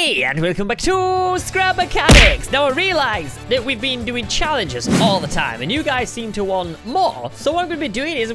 Hey, and welcome back to Scrap Mechanics! Now I realise that we've been doing challenges all the time, and you guys seem to want more. So what I'm going to be doing is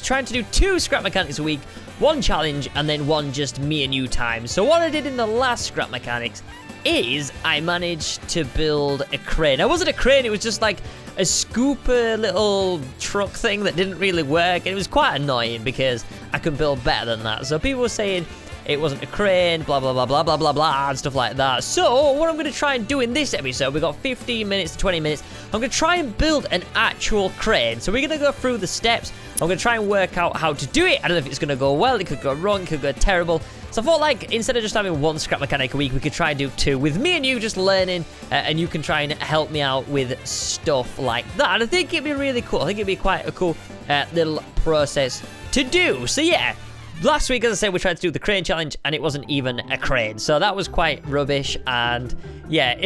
trying to do 2 Scrap Mechanics a week, 1 challenge, and then 1 just me and you time. So what I did in the last Scrap Mechanics is I managed to build a crane. It wasn't a crane, it was just like a scooper little truck thing that didn't really work. It was quite annoying because I could build better than that. So people were saying it wasn't a crane, blah, blah, blah, blah, blah, blah, blah, and stuff like that. So, what I'm going to try and do in this episode, we've got 15 minutes to 20 minutes. I'm going to try and build an actual crane. So, we're going to go through the steps. I'm going to try and work out how to do it. I don't know if it's going to go well, it could go wrong, it could go terrible. So, I thought, like, instead of just having 1 scrap mechanic a week, we could try and do 2 with me and you just learning, and you can try and help me out with stuff like that. And I think it'd be really cool. I think it'd be quite a cool little process to do. So, yeah. Last week, as I said, we tried to do the crane challenge, and it wasn't even a crane. So that was quite rubbish, and yeah,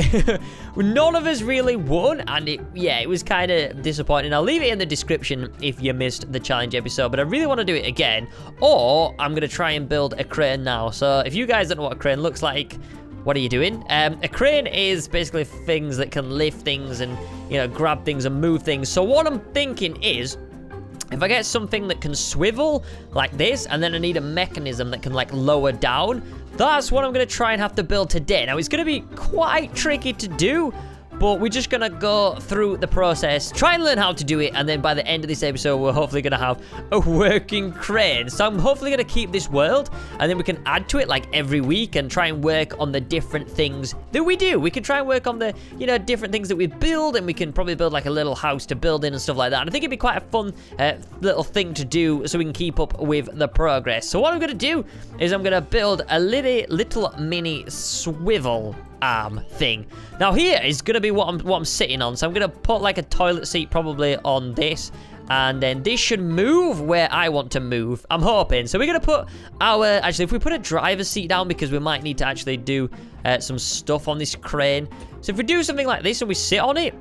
none of us really won, and it was kind of disappointing. I'll leave it in the description if you missed the challenge episode, but I really want to do it again, or I'm going to try and build a crane now. So if you guys don't know what a crane looks like, what are you doing? A crane is basically things that can lift things and, you know, grab things and move things. So what I'm thinking is, if I get something that can swivel like this, and then I need a mechanism that can like lower down, that's what I'm going to try and have to build today. Now, it's going to be quite tricky to do, but we're just going to go through the process, try and learn how to do it, and then by the end of this episode, we're hopefully going to have a working crane. So I'm hopefully going to keep this world, and then we can add to it like every week and try and work on the different things that we do. We can try and work on the, you know, different things that we build, and we can probably build like a little house to build in and stuff like that. And I think it'd be quite a fun little thing to do so we can keep up with the progress. So what I'm going to do is I'm going to build a little mini swivel arm thing. Now here is going to be what I'm sitting on. So I'm going to put like a toilet seat probably on this, and then this should move where I want to move, I'm hoping. So we're going to put actually, if we put a driver's seat down, because we might need to actually do some stuff on this crane. So if we do something like this and we sit on it,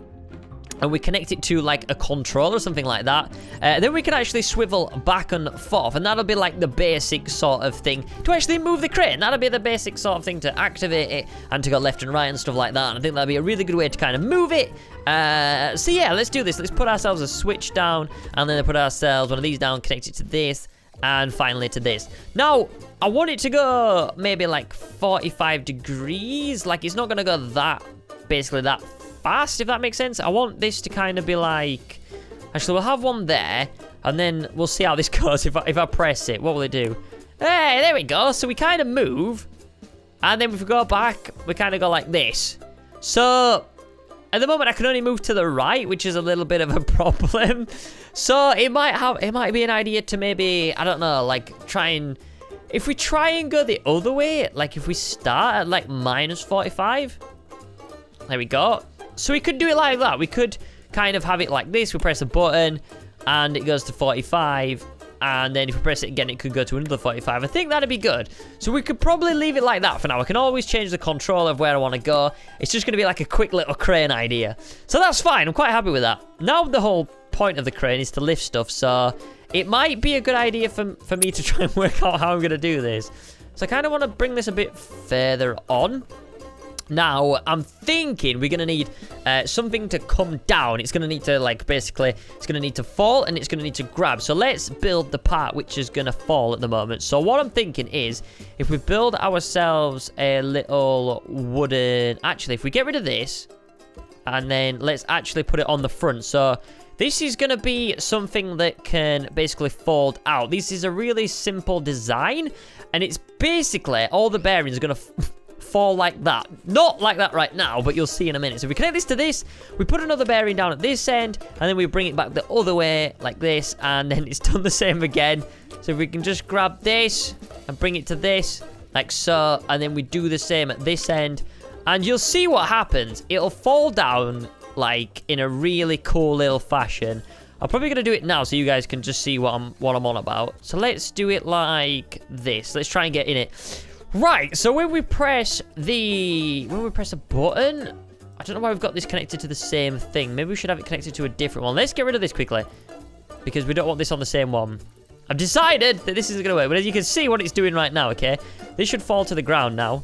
and we connect it to like a controller or something like that, then we can actually swivel back and forth, and that'll be like the basic sort of thing to actually move the crane. That'll be the basic sort of thing to activate it and to go left and right and stuff like that. And I think that'll be a really good way to kind of move it. So yeah, let's do this. Let's put ourselves a switch down, and then put ourselves one of these down, connect it to this, and finally to this. Now, I want it to go maybe like 45 degrees. Like, it's not going to go that, basically that fast, if that makes sense. I want this to kind of be like, actually, we'll have one there, and then we'll see how this goes. If I press it, what will it do? Hey, there we go. So we kind of move, and then if we go back, we kind of go like this. So at the moment, I can only move to the right, which is a little bit of a problem. So it might be an idea to maybe, I don't know, like try and, if we try and go the other way, like if we start at like minus 45, there we go. So we could do it like that. We could kind of have it like this. We press a button, and it goes to 45. And then if we press it again, it could go to another 45. I think that'd be good. So we could probably leave it like that for now. I can always change the control of where I want to go. It's just going to be like a quick little crane idea. So that's fine. I'm quite happy with that. Now the whole point of the crane is to lift stuff. So it might be a good idea for me to try and work out how I'm going to do this. So I kind of want to bring this a bit further on. Now, I'm thinking we're going to need something to come down. It's going to need to, like, basically, it's going to need to fall, and it's going to need to grab. So let's build the part which is going to fall at the moment. So what I'm thinking is, if we build ourselves a little wooden, actually, if we get rid of this, and then let's actually put it on the front. So this is going to be something that can basically fold out. This is a really simple design, and it's basically all the bearings are going to fall like that. Not like that right now, but you'll see in a minute. So if we connect this to this, we put another bearing down at this end, and then we bring it back the other way like this, and then it's done the same again. So if we can just grab this and bring it to this like so, and then we do the same at this end, and you'll see what happens. It'll fall down like in a really cool little fashion. I'm probably going to do it now so you guys can just see what I'm on about. So let's do it like this. Let's try and get in it. Right, so when we press a button, I don't know why we've got this connected to the same thing. Maybe we should have it connected to a different one. Let's get rid of this quickly, because we don't want this on the same one. I've decided that this isn't going to work, but as you can see what it's doing right now, okay? This should fall to the ground now.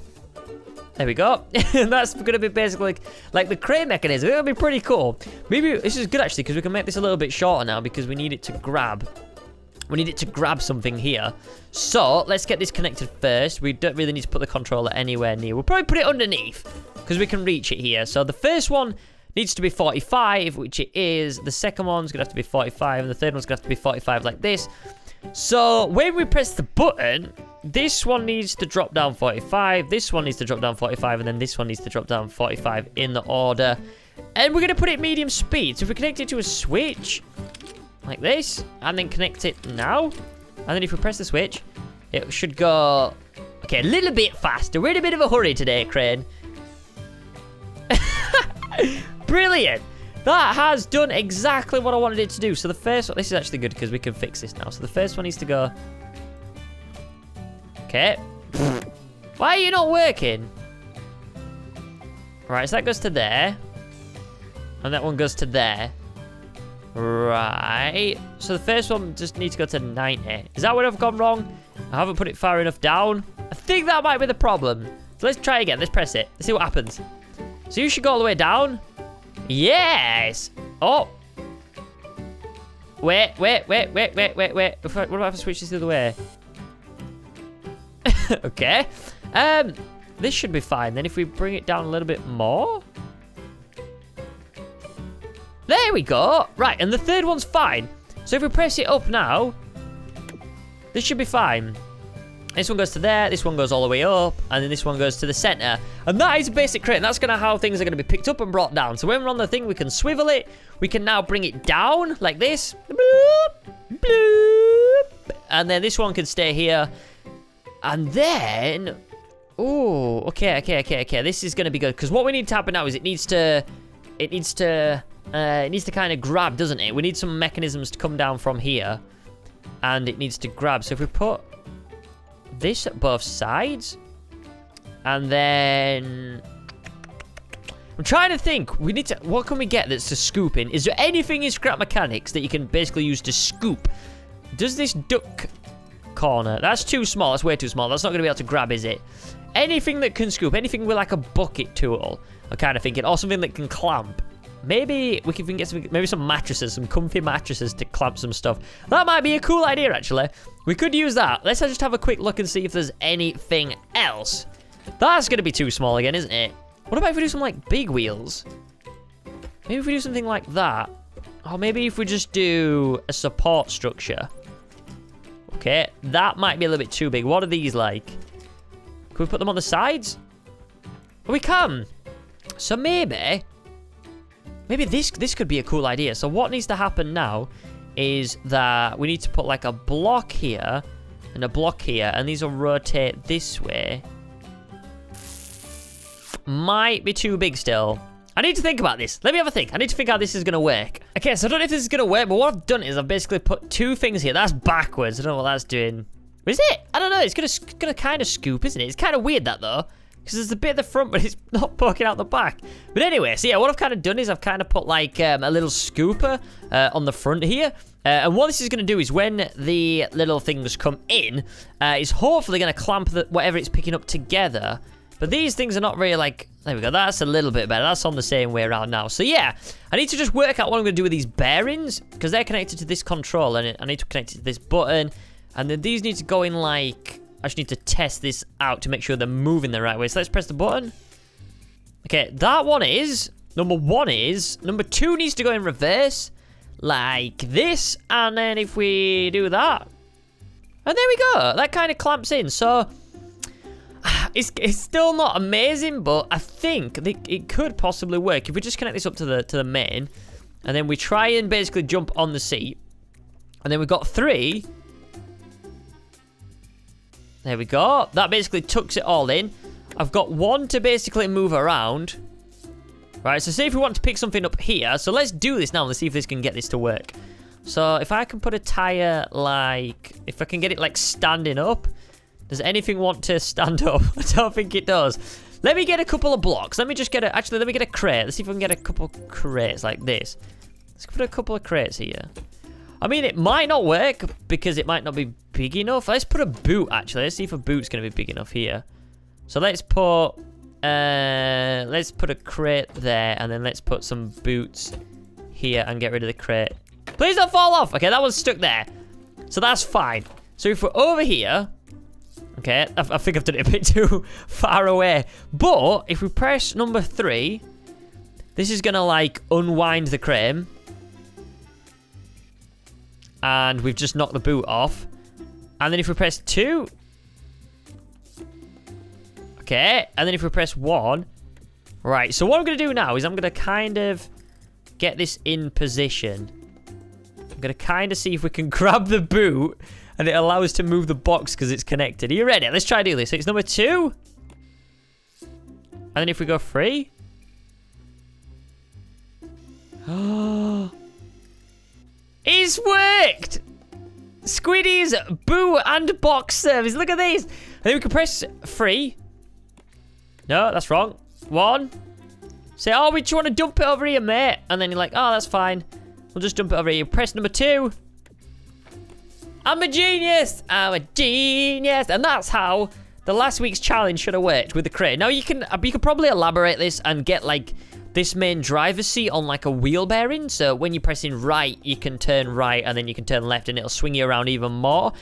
There we go. And that's going to be basically like the crane mechanism. It'll be pretty cool. Maybe this is good actually because we can make this a little bit shorter now because we need it to grab. We need it to grab something here. So let's get this connected first. We don't really need to put the controller anywhere near. We'll probably put it underneath because we can reach it here. So the first one needs to be 45, which it is. The second one's going to have to be 45 and the third one's going to have to be 45 like this. So when we press the button, this one needs to drop down 45, this one needs to drop down 45, and then this one needs to drop down 45 in the order. And we're going to put it medium speed. So if we connect it to a switch, like this, and then connect it now, and then if we press the switch, it should go, okay, a little bit faster. We're in a bit of a hurry today, Crane. Brilliant. That has done exactly what I wanted it to do. So the first one, this is actually good because we can fix this now. So the first one needs to go. Okay. Why are you not working? Right, so that goes to there. And that one goes to there. Right. So the first one just needs to go to 90. Is that where I've gone wrong? I haven't put it far enough down. I think that might be the problem. So let's try again. Let's press it. Let's see what happens. So you should go all the way down. Yes. Oh. Wait. What if I switch this the other way? Okay. This should be fine. Then if we bring it down a little bit more. There we go. Right, and the third one's fine. So if we press it up now, this should be fine. This one goes to there, this one goes all the way up, and then this one goes to the center. And that is a basic crate, and that's how things are going to be picked up and brought down. So when we're on the thing, we can swivel it. We can now bring it down like this. Bloop, bloop. And then this one can stay here. And then... Oh, okay. This is going to be good. Because what we need to happen now is it needs to kind of grab, doesn't it? We need some mechanisms to come down from here. And it needs to grab. So if we put this at both sides, and then I'm trying to think. What can we get that's to scoop in? Is there anything in scrap mechanics that you can basically use to scoop? Does this duck corner? That's too small. That's way too small. That's not going to be able to grab, is it? Anything that can scoop, anything with like a bucket tool, I'm kind of thinking, or something that can clamp. Maybe we can get some mattresses, some comfy mattresses to clamp some stuff. That might be a cool idea, actually. We could use that. Let's just have a quick look and see if there's anything else. That's going to be too small again, isn't it? What about if we do some, like, big wheels? Maybe if we do something like that. Or maybe if we just do a support structure. Okay, that might be a little bit too big. What are these like? Can we put them on the sides? Oh, we can. So maybe this could be a cool idea. So what needs to happen now is that we need to put like a block here and a block here, and these will rotate this way. Might be too big still. I need to think about this. Let me have a think. I need to think how this is going to work. Okay, so I don't know if this is going to work, but what I've done is I've basically put two things here. That's backwards. I don't know what that's doing. Is it? I don't know. It's gonna kind of scoop, isn't it? It's kind of weird, that, though. Because there's a bit at the front, but it's not poking out the back. But anyway, so yeah, what I've kind of done is I've kind of put like a little scooper on the front here. And what this is going to do is when the little things come in, it's hopefully going to clamp whatever it's picking up together. But these things are not really like... There we go. That's a little bit better. That's on the same way around now. So yeah, I need to just work out what I'm going to do with these bearings, because they're connected to this controller, and I need to connect it to this button. And then these need to go in like... I just need to test this out to make sure they're moving the right way. So let's press the button. Okay, that one is. Number one is. Number two needs to go in reverse. Like this. And then if we do that. And there we go. That kind of clamps in. So, it's still not amazing, but I think it could possibly work. If we just connect this up to the main. And then we try and basically jump on the seat. And then we've got three. There we go. That basically tucks it all in. I've got one to basically move around. Right, so say if we want to pick something up here. So let's do this now. Let's see if this can get this to work. So if I can put a tire like... If I can get it like standing up. Does anything want to stand up? I don't think it does. Let me get a couple of blocks. Let me just get Actually, let me get a crate. Let's see if we can get a couple of crates like this. Let's put a couple of crates here. I mean, it might not work because it might not be big enough. Let's put a boot, actually. Let's see if a boot's going to be big enough here. So let's put Let's put a crate there, and then let's put some boots here and get rid of the crate. Please don't fall off. Okay, that one's stuck there. So that's fine. So if we're over here... Okay, I think I've done it a bit too far away. But if we press number 3, this is going to, like, unwind the crane. And we've just knocked the boot off. And then if we press 2... Okay, and then if we press 1... Right, so what I'm going to do now is I'm going to kind of get this in position. I'm going to kind of see if we can grab the boot... And it allows us to move the box because it's connected. Are you ready? Let's try to do this. So it's number 2. And then if we go 3. Oh, it's worked! Squiddy's boot and box service. Look at these. And then we can press 3. No, that's wrong. 1. Say, oh, we just want to dump it over here, mate. And then you're like, oh, that's fine. We'll just dump it over here. Press number 2. I'm a genius! I'm a genius! And that's how the last week's challenge should have worked with the crate. Now, you can probably elaborate this and get, like, this main driver's seat on, like, a wheel bearing. So when you're pressing right, you can turn right, and then you can turn left, and it'll swing you around even more.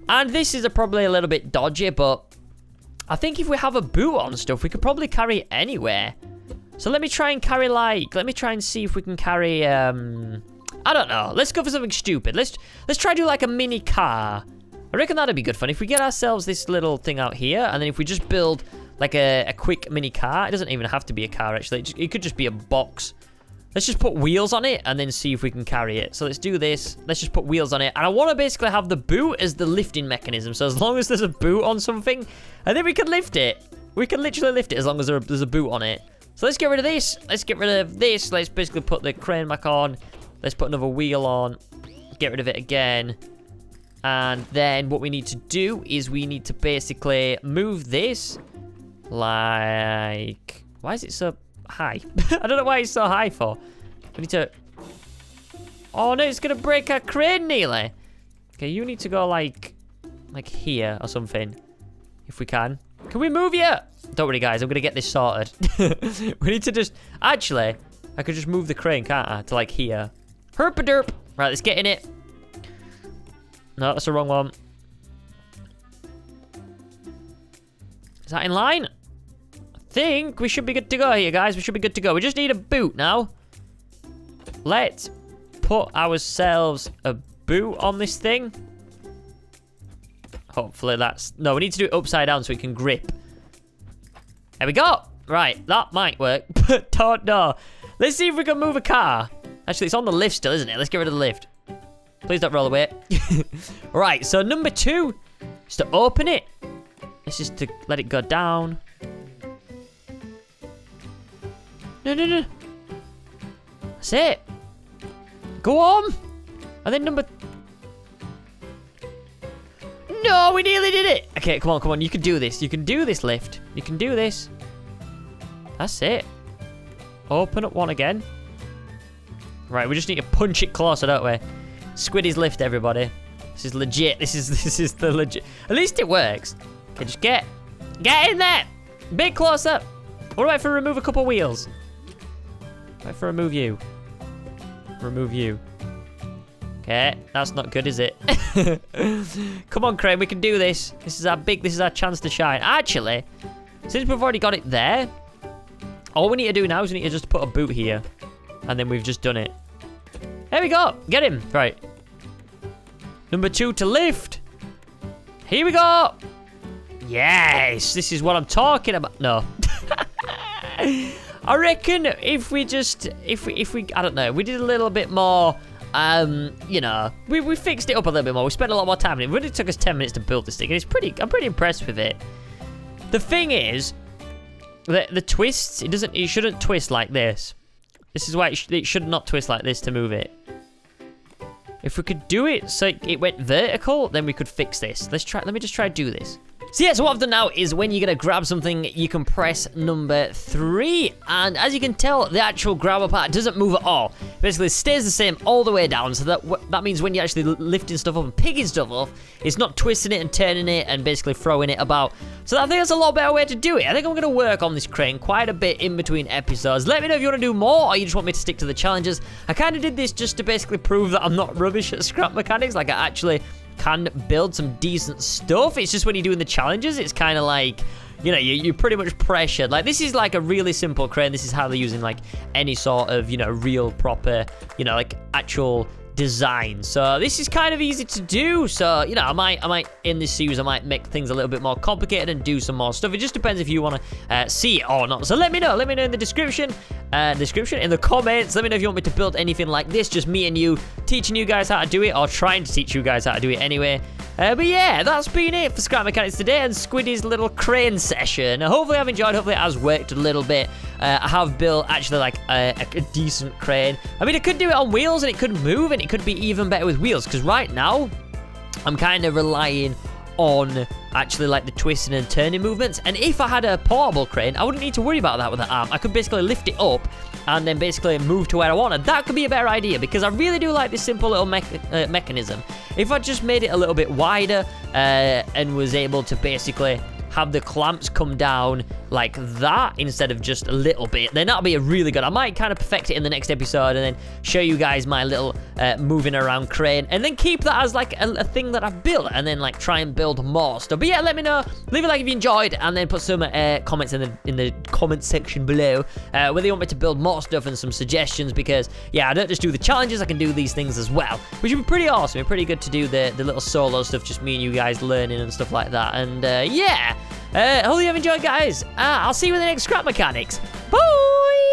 And this is probably a little bit dodgy, but I think if we have a boot on stuff, we could probably carry it anywhere. So let me try and carry, like... Let me try and see if we can carry, I don't know. Let's go for something stupid. Let's try to do like a mini car. I reckon that'd be good fun. If we get ourselves this little thing out here, and then if we just build like a quick mini car. It doesn't even have to be a car, actually. It could just be a box. Let's just put wheels on it and then see if we can carry it. So let's do this. Let's just put wheels on it. And I want to basically have the boot as the lifting mechanism. So as long as there's a boot on something, and then we can lift it. We can literally lift it as long as there's a boot on it. So let's get rid of this. Let's get rid of this. Let's basically put the crane back on. Let's put another wheel on, get rid of it again. And then what we need to do is we need to basically move this like... Why is it so high? I don't know why it's so high for. We need to... Oh no, it's going to break our crane nearly. Okay, you need to go like here or something. If we can. Can we move you? Don't worry guys, I'm going to get this sorted. We need to just... Actually, I could just move the crane, can't I? To like here. Herp-a-derp. Right, let's get in it. No, that's the wrong one. Is that in line? I think we should be good to go here, guys. We should be good to go. We just need a boot now. Let's put ourselves a boot on this thing. Hopefully that's... No, we need to do it upside down so it can grip. There we go. Right, that might work, but don't know. Let's see if we can move a car. Actually, it's on the lift still, isn't it? Let's get rid of the lift. Please don't roll away. Right, so number 2 is to open it. This is to let it go down. No, no, no. That's it. Go on. And then number... No, we nearly did it. Okay, come on, come on. You can do this. You can do this lift. You can do this. That's it. Open up one again. Right, we just need to punch it closer, don't we? Squiddy's lift, everybody. This is legit. This is the legit. At least it works. Okay, just get in there. A bit closer. What about if we remove a couple wheels? What about if we remove you? Remove you. Okay, that's not good, is it? Come on, Crane, we can do this. This is our chance to shine. Actually, since we've already got it there, all we need to do now is we need to just put a boot here. And then we've just done it. There we go. Get him. Right. Number 2 to lift. Here we go. Yes. This is what I'm talking about. No. I reckon if we, I don't know, we did a little bit more, you know, we fixed it up a little bit more. We spent a lot more time on it. It really took us 10 minutes to build this thing. And I'm pretty impressed with it. The thing is, the twists, it shouldn't twist like this. This is why it should not twist like this to move it. If we could do it so it went vertical, then we could fix this. Let me just try to do this. So yeah, so what I've done now is when you're going to grab something, you can press number 3. And as you can tell, the actual grabber part doesn't move at all. Basically, it stays the same all the way down. So that means when you're actually lifting stuff up and picking stuff up, it's not twisting it and turning it and basically throwing it about. So I think that's a lot better way to do it. I think I'm going to work on this crane quite a bit in between episodes. Let me know if you want to do more or you just want me to stick to the challenges. I kind of did this just to basically prove that I'm not rubbish at scrap mechanics. Like, I actually can build some decent stuff. It's just when you're doing the challenges, it's kind of like, you know, you're pretty much pressured. Like, this is like a really simple crane. This is how they're using like any sort of, you know, real proper, you know, like actual design. So this is kind of easy to do. So, you know, I might in this series, I might make things a little bit more complicated and do some more stuff. It just depends if you want to see it or not. So let me know in the description, in the comments. Let me know if you want me to build anything like this, just me and you teaching you guys how to do it, or trying to teach you guys how to do it anyway. But yeah, that's been it for Scrap Mechanics today and Squiddy's little crane session. Hopefully I've enjoyed, hopefully it has worked a little bit. I have built actually like a decent crane. I mean, it could do it on wheels and it could move and it could be even better with wheels, because right now I'm kind of relying on actually like the twisting and turning movements. And if I had a portable crane, I wouldn't need to worry about that with an arm. I could basically lift it up and then basically move to where I wanted. That could be a better idea, because I really do like this simple little mechanism. If I just made it a little bit wider and was able to basically have the clamps come down like that instead of just a little bit, then that'll be a really good. I might kind of perfect it in the next episode and then show you guys my little moving around crane, and then keep that as like a thing that I've built, and then like try and build more stuff. But yeah, let me know, leave a like if you enjoyed, and then put some comments in the comment section below whether you want me to build more stuff and some suggestions, because yeah, I don't just do the challenges, I can do these things as well, which would be pretty awesome. It'd be pretty good to do the little solo stuff, just me and you guys learning and stuff like that. And yeah, hopefully you have enjoyed, guys. I'll see you in the next Scrap Mechanics. Bye!